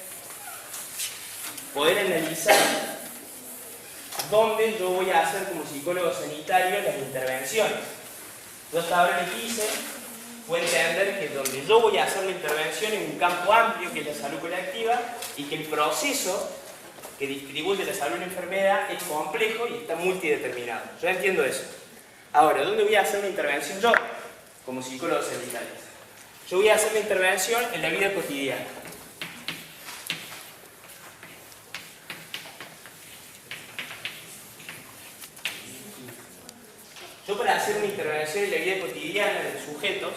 poder analizar dónde yo voy a hacer como psicólogo sanitario las intervenciones. Yo hasta ahora lo que hice fue entender que donde yo voy a hacer la intervención en un campo amplio que es la salud colectiva y que el proceso que distribuye la salud en la enfermedad es complejo y está multideterminado. Yo entiendo eso. Ahora, ¿dónde voy a hacer la intervención yo como psicólogo sanitario? Yo voy a hacer la intervención en la vida cotidiana. Yo para hacer una intervención en la vida cotidiana de sujetos,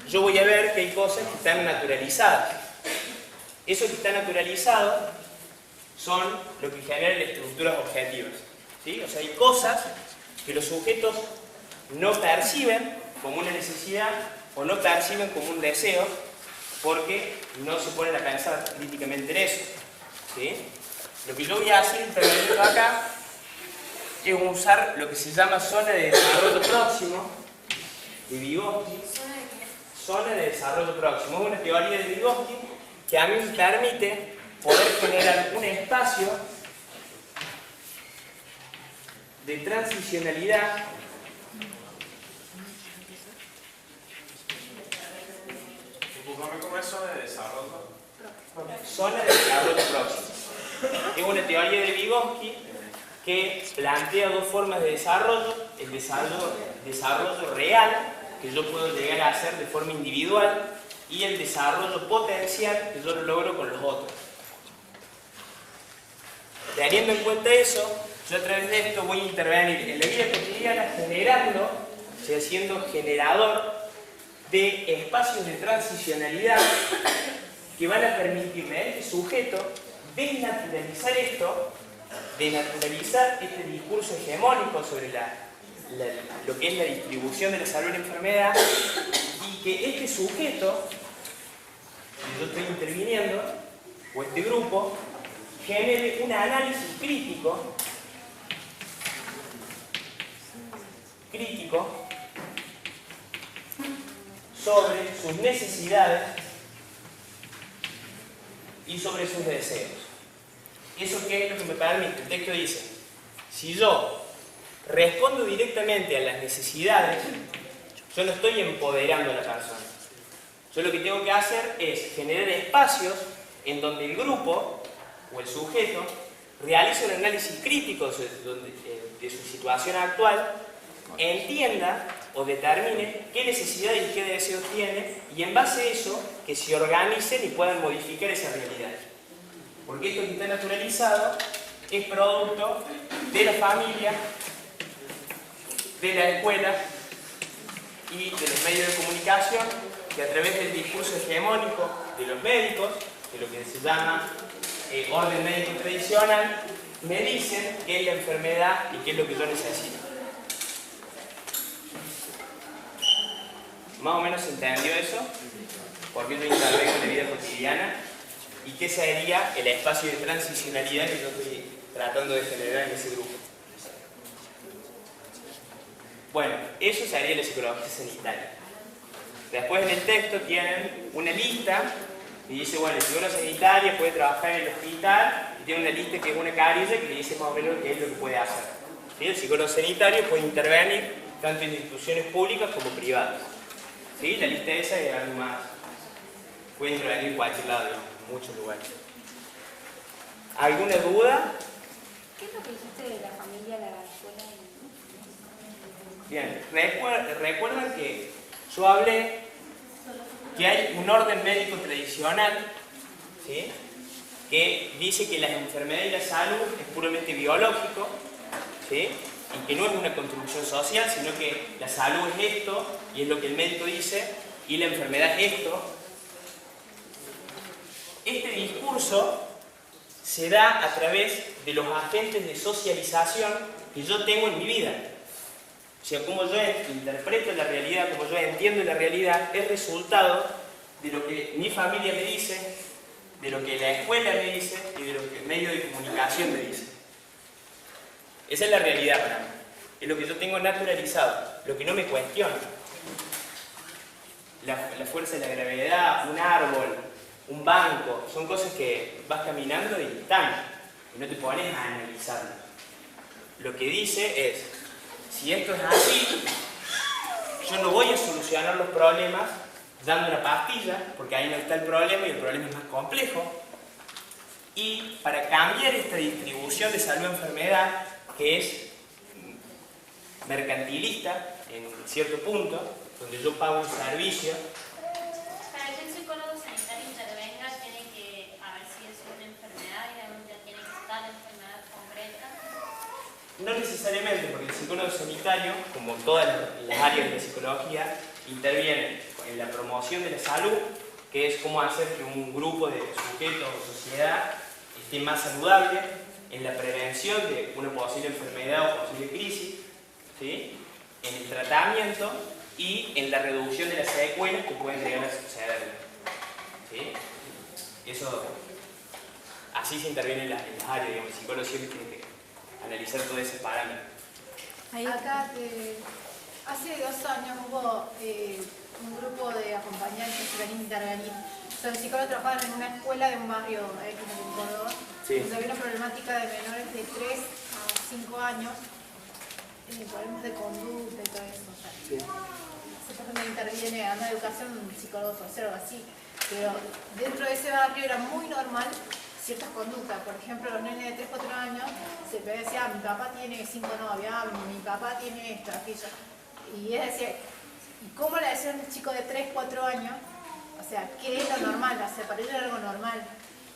yo voy a ver que hay cosas que están naturalizadas. Eso que está naturalizado son lo que generan estructuras objetivas. ¿Sí? O sea, hay cosas que los sujetos no perciben como una necesidad o no perciben como un deseo porque no se ponen a pensar críticamente en eso. ¿Sí? Lo que yo voy a hacer interveniendo acá es usar lo que se llama zona de desarrollo próximo de Vygotsky. Zona de desarrollo próximo. Es una teoría de Vygotsky que a mí me permite poder generar un espacio de transicionalidad ¿Cómo es zona de desarrollo? Zona de desarrollo próximo. Es una teoría de Vygotsky que plantea dos formas de desarrollo: el desarrollo real, que yo puedo llegar a hacer de forma individual, y el desarrollo potencial que yo lo logro con los otros. Teniendo en cuenta eso, yo a través de esto voy a intervenir en la vida cotidiana generando, o sea, siendo generador de espacios de transicionalidad que van a permitirle a este sujeto desnaturalizar esto, desnaturalizar este discurso hegemónico sobre lo que es la distribución de la salud y la enfermedad, y que este sujeto, que yo estoy interviniendo, o este grupo, genere un análisis crítico sobre sus necesidades y sobre sus deseos. ¿Eso qué es lo que me permite? El texto dice, si yo respondo directamente a las necesidades, yo no estoy empoderando a la persona. Yo lo que tengo que hacer es generar espacios en donde el grupo o el sujeto realice un análisis crítico de su situación actual, entienda o determine qué necesidades y qué deseos tiene, y en base a eso que se organicen y puedan modificar esa realidad. Porque esto que está naturalizado es producto de la familia, de la escuela y de los medios de comunicación, que a través del discurso hegemónico de los médicos, de lo que se llama orden médico tradicional, me dicen qué es la enfermedad y qué es lo que yo necesito. ¿Más o menos se entendió eso? ¿Por qué yo intervengo en la vida cotidiana? ¿Y qué sería el espacio de transicionalidad que yo estoy tratando de generar en ese grupo? Bueno, eso sería la psicología sanitaria. Después en el texto tienen una lista y dice, bueno, el psicólogo sanitario puede trabajar en el hospital, y tiene una lista que es una carilla que le dice más o menos qué es lo que puede hacer. ¿Sí? El psicólogo sanitario puede intervenir tanto en instituciones públicas como privadas. ¿Sí? La lista esa es algo más. Puede intervenir en cualquier lado, en muchos lugares. ¿Alguna duda? ¿Qué es lo que dijiste de la familia, la escuela? Bien, recuerdan que yo hablé que hay un orden médico tradicional, ¿sí?, que dice que la enfermedad y la salud es puramente biológico, ¿sí?, y que no es una contribución social, sino que la salud es esto, y es lo que el médico dice, y la enfermedad es esto. Este discurso se da a través de los agentes de socialización que yo tengo en mi vida. O sea, cómo yo interpreto la realidad, cómo yo entiendo la realidad, es resultado de lo que mi familia me dice, de lo que la escuela me dice y de lo que el medio de comunicación me dice. Esa es la realidad para mí. Es lo que yo tengo naturalizado, lo que no me cuestiona. La fuerza de la gravedad, un árbol, un banco, son cosas que vas caminando y están, y no te pones a analizarlo. Lo que dice es, si esto es así, yo no voy a solucionar los problemas dando una pastilla, porque ahí no está el problema y el problema es más complejo. Y para cambiar esta distribución de salud-enfermedad, que es mercantilista en cierto punto, donde yo pago un servicio. Para que el psicólogo sanitario intervenga, tiene que, a ver si es una enfermedad, digamos, ya tiene que estar la enfermedad concreta. No necesariamente, porque el psicólogo sanitario, como todas las áreas de la psicología, interviene en la promoción de la salud, que es cómo hacer que un grupo de sujetos o sociedad esté más saludable, en la prevención de una posible enfermedad o posible crisis, ¿sí?, en el tratamiento y en la reducción de las secuelas que pueden llegar a suceder. ¿Sí? Eso, así se interviene en las áreas, digamos. El psicólogo siempre tiene que analizar todos esos parámetros. Acá, hace 2 años hubo un grupo de acompañantes que venían a intervenir. Los psicólogos trabajaban en una escuela de un barrio como en Córdoba, donde había una problemática de menores de 3 a 5 años, problemas de conducta y todo eso. O sea, se donde interviene a una educación un psicólogo social o así, pero dentro de ese barrio era muy normal ciertas conductas. Por ejemplo, los nenes de 3 4 años se decía, mi papá tiene 5 novias, mi papá tiene esto, aquello. Y es decir, ¿y cómo le decía a un chico de 3 4 años? O o sea, ¿qué es lo normal? O sea, para ellos era algo normal.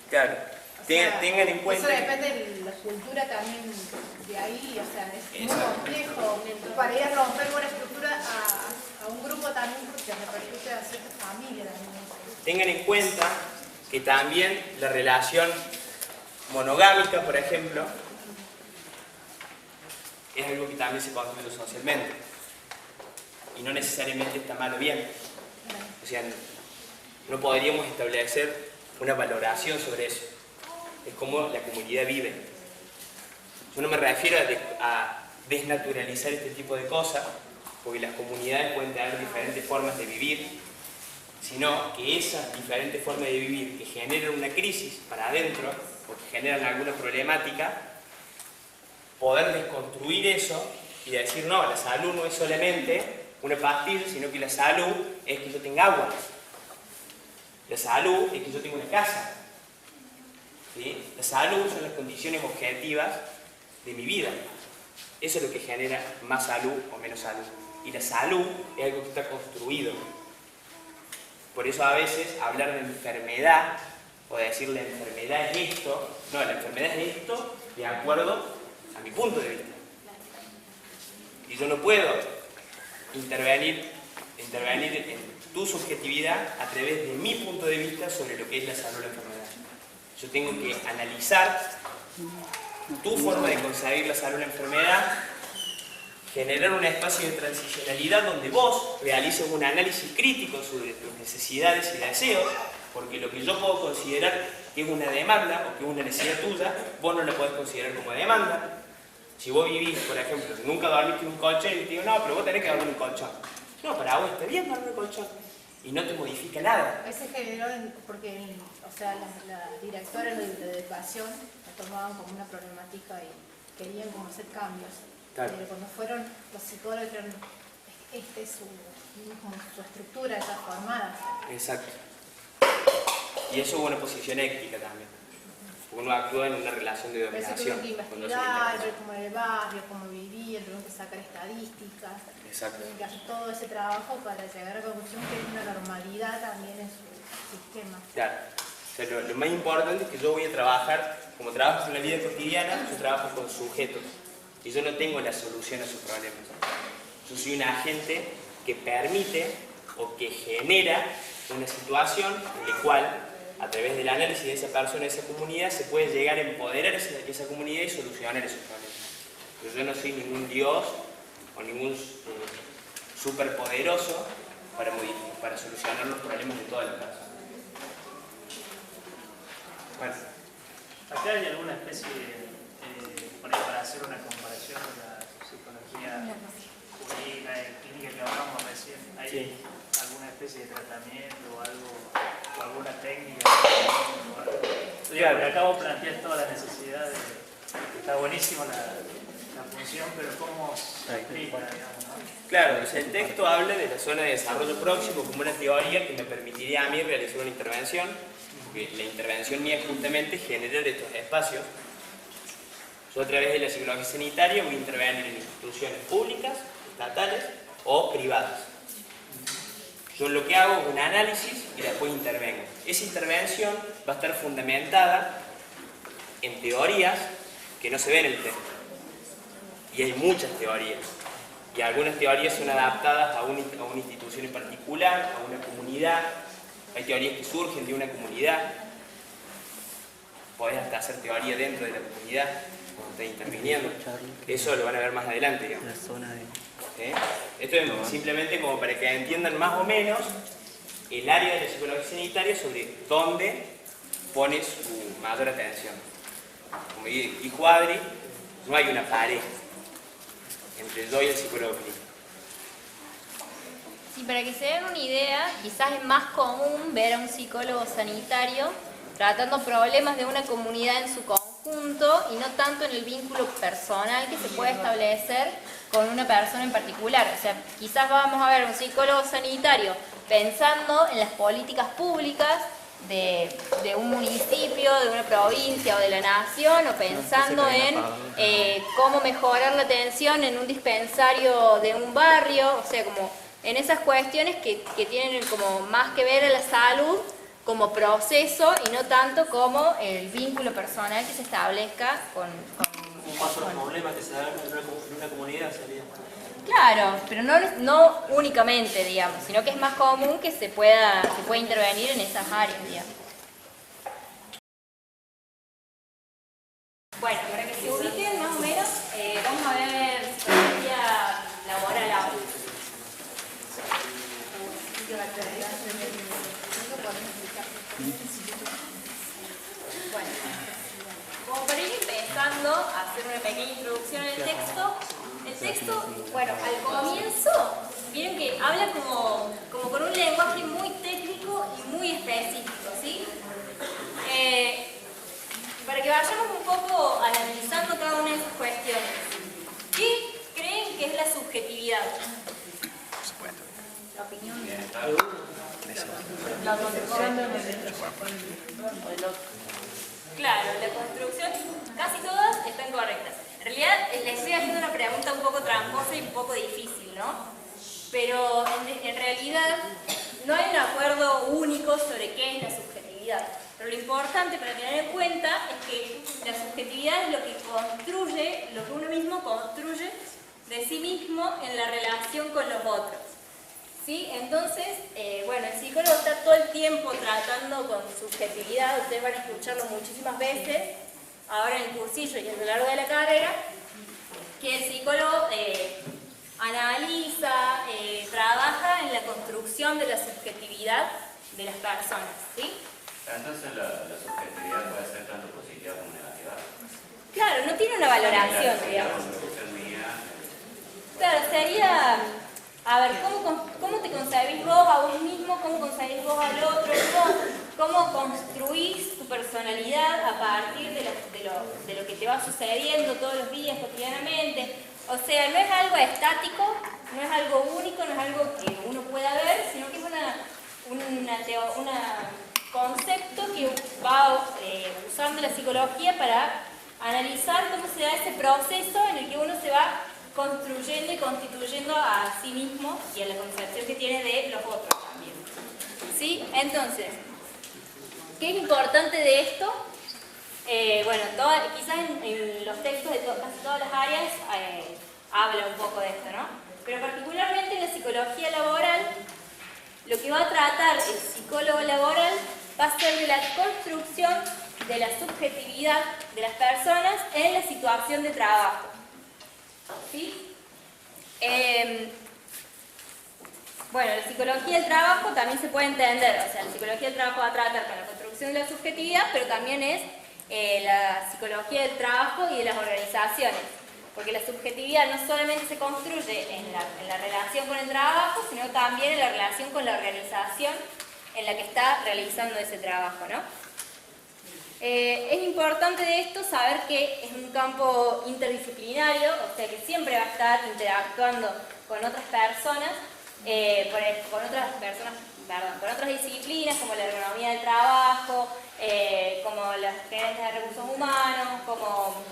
Claro, O sea, tengan en cuenta... Eso depende de la cultura también de ahí, o sea, es muy complejo. Para ir a romper una estructura a un grupo también, porque repercute a cierta familia también. Tengan en cuenta que también la relación monogámica, por ejemplo, es algo que también se construye socialmente. Y no necesariamente está mal o bien. O sea, no podríamos establecer una valoración sobre eso. Es como la comunidad vive. Yo no me refiero a desnaturalizar este tipo de cosas, porque las comunidades pueden tener diferentes formas de vivir, sino que esas diferentes formas de vivir que generan una crisis para adentro, o que generan alguna problemática, poder desconstruir eso y decir, no, la salud no es solamente una pastilla, sino que la salud es que yo tenga agua. La salud es que yo tenga una casa. ¿Sí? La salud son las condiciones objetivas de mi vida. Eso es lo que genera más salud o menos salud. Y la salud es algo que está construido. Por eso a veces hablar de enfermedad o decir la enfermedad es esto, no, la enfermedad es esto de acuerdo a mi punto de vista. Y yo no puedo intervenir en tu subjetividad a través de mi punto de vista sobre lo que es la salud o la enfermedad. Yo tengo que analizar tu forma de concebir la salud o la enfermedad, generar un espacio de transicionalidad donde vos realices un análisis crítico sobre tus necesidades y deseos, porque lo que yo puedo considerar que es una demanda o que es una necesidad tuya, vos no la podés considerar como demanda. Si vos vivís, por ejemplo, nunca dormiste en un colchón y te digo, no, pero vos tenés que dormir en un colchón. No, para vos está bien dormir en un colchón. Y no te modifica nada. Ese generó, porque, o sea, las directoras de educación lo tomaban como una problemática y querían como hacer cambios. Claro. Pero cuando fueron los psicólogos, dijeron, esta es su estructura, está formada. Exacto. Y eso es una posición ética también. Uno actúa en una relación de Por eso dominación. tuvieron que investigar, ver cómo era el barrio, cómo vivían, tuvieron que sacar estadísticas. Exacto. Tuvieron que hacer todo ese trabajo para llegar a la conclusión que hay una normalidad también en su sistema. Claro. O sea, lo más importante es que yo voy a trabajar, como trabajo en la vida cotidiana, yo trabajo con sujetos. Y yo no tengo la solución a sus problemas. Yo soy un agente que permite o que genera una situación en la cual, a través del análisis de esa persona, de esa comunidad, se puede llegar a empoderar esa comunidad y solucionar esos problemas. Pero yo no soy ningún dios o ningún superpoderoso para solucionar los problemas de todas las personas. Bueno. Acá hay alguna especie para hacer una comparación con la psicología jurídica y clínica que hablamos recién. ¿Hay Sí. alguna especie de tratamiento o algo, o alguna técnica? Claro. Acá vos planteás toda la necesidad de... Está buenísimo la función, pero ¿cómo se explica, digamos, ¿no? Claro, o sea, el texto habla de la zona de desarrollo próximo como una teoría que me permitiría a mí realizar una intervención, porque la intervención mía es justamente generar estos espacios. Yo a través de la psicología sanitaria voy a intervenir en instituciones públicas, estatales o privadas. Yo lo que hago es un análisis y después intervengo. Esa intervención va a estar fundamentada en teorías que no se ven en el texto. Y hay muchas teorías. Y algunas teorías son adaptadas a una institución en particular, a una comunidad. Hay teorías que surgen de una comunidad. Podés hasta hacer teoría dentro de la comunidad cuando estás interviniendo. Eso lo van a ver más adelante, digamos. Esto es simplemente como para que entiendan más o menos el área de la psicología sanitaria sobre dónde pone su mayor atención. Como dijo Adri, no hay una pared entre yo y el psicólogo clínico. Sí, para que se den una idea, quizás es más común ver a un psicólogo sanitario tratando problemas de una comunidad en su conjunto y no tanto en el vínculo personal que se puede establecer con una persona en particular. O sea, quizás vamos a ver un psicólogo sanitario pensando en las políticas públicas de un municipio, de una provincia o de la nación, o pensando en cómo mejorar la atención en un dispensario de un barrio, o sea, como en esas cuestiones que tienen como más que ver a la salud como proceso y no tanto como el vínculo personal que se establezca con un paso a los problemas que se dan en una comunidad sería. Claro, pero no únicamente, digamos, sino que es más común que se pueda intervenir en esas áreas, digamos. Bueno, para que se ubiquen más o menos, vamos a ver psicología laboral ahora. Bueno, como para ir empezando a hacer una pequeña introducción al texto, el texto, bueno, al comienzo, vieron que habla como con un lenguaje muy técnico y muy específico, ¿sí? Para que vayamos un poco analizando cada una de esas cuestiones. ¿Qué creen que es la subjetividad? La opinión. La construcción de Claro, la construcción, casi todas están correctas. En realidad les estoy haciendo una pregunta un poco tramposa y un poco difícil, ¿no? Pero en realidad no hay un acuerdo único sobre qué es la subjetividad. Pero lo importante para tener en cuenta es que la subjetividad es lo que construye, lo que uno mismo construye de sí mismo en la relación con los otros. ¿Sí? Entonces, bueno, el psicólogo está todo el tiempo tratando con subjetividad, ustedes van a escucharlo muchísimas veces, ahora en el cursillo y a lo largo de la carrera, que el psicólogo analiza, trabaja en la construcción de la subjetividad de las personas, ¿sí? Entonces la subjetividad puede ser tanto positiva como negativa. Claro, no tiene una valoración, digamos. Claro, sería, a ver, ¿cómo te concebís vos a vos mismo? ¿Cómo concebís vos al otro? ¿Cómo construís tu personalidad a partir de lo que te va sucediendo todos los días, cotidianamente? O sea, no es algo estático, no es algo único, no es algo que uno pueda ver, sino que es un concepto que va usando la psicología para analizar cómo se da ese proceso en el que uno se va construyendo y constituyendo a sí mismo y a la concepción que tiene de los otros también. ¿Sí? Entonces, ¿qué es importante de esto? Bueno, quizás en los textos de casi todas las áreas habla un poco de esto, ¿no? Pero particularmente en la psicología laboral, lo que va a tratar el psicólogo laboral va a ser de la construcción de la subjetividad de las personas en la situación de trabajo. ¿Sí? Bueno, la psicología del trabajo también se puede entender, o sea, la psicología del trabajo va a tratar con la construcción de la subjetividad, pero también es la psicología del trabajo y de las organizaciones, porque la subjetividad no solamente se construye en la relación con el trabajo, sino también en la relación con la organización en la que está realizando ese trabajo, ¿no? Es importante de esto saber que es un campo interdisciplinario, o sea que siempre va a estar interactuando con otras personas, con otras disciplinas como la ergonomía del trabajo, como las gerencias de recursos humanos, como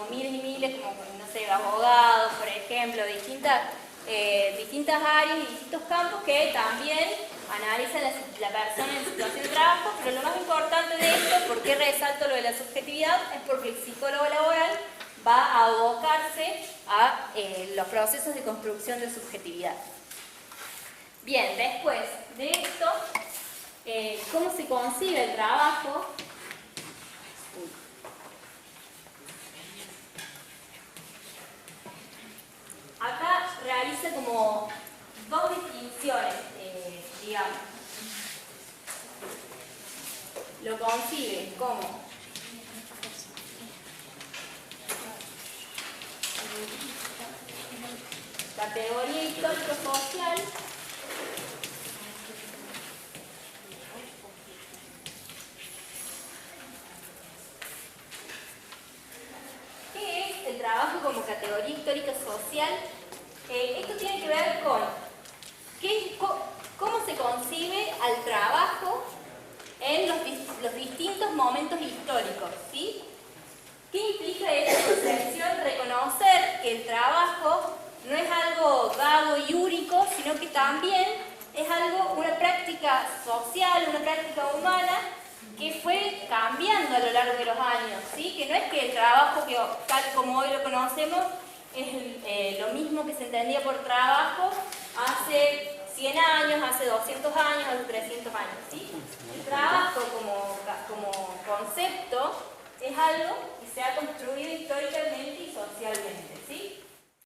miles y miles, como no sé, abogados, por ejemplo, distintas áreas y distintos campos que también analizan la persona en situación de trabajo, pero lo más importante de esto, ¿por qué resalto lo de la subjetividad? Es porque el psicólogo laboral va a abocarse a los procesos de construcción de subjetividad. Bien, después de esto, ¿cómo se concibe el trabajo? Acá realiza como dos distinciones, digamos. Lo concibe como categoría histórico-social ¿qué es el trabajo como categoría histórica social? Esto tiene que ver con cómo se concibe al trabajo en los distintos momentos históricos, ¿sí? ¿Qué implica esta concepción? Reconocer que el trabajo no es algo vago y úrico sino que también es algo, una práctica social, una práctica humana que fue cambiando a lo largo de los años, ¿sí? Que no es que el trabajo, que tal como hoy lo conocemos, es lo mismo que se entendía por trabajo hace 100 años, hace 200 años, hace 300 años, ¿sí? El trabajo como concepto es algo que se ha construido históricamente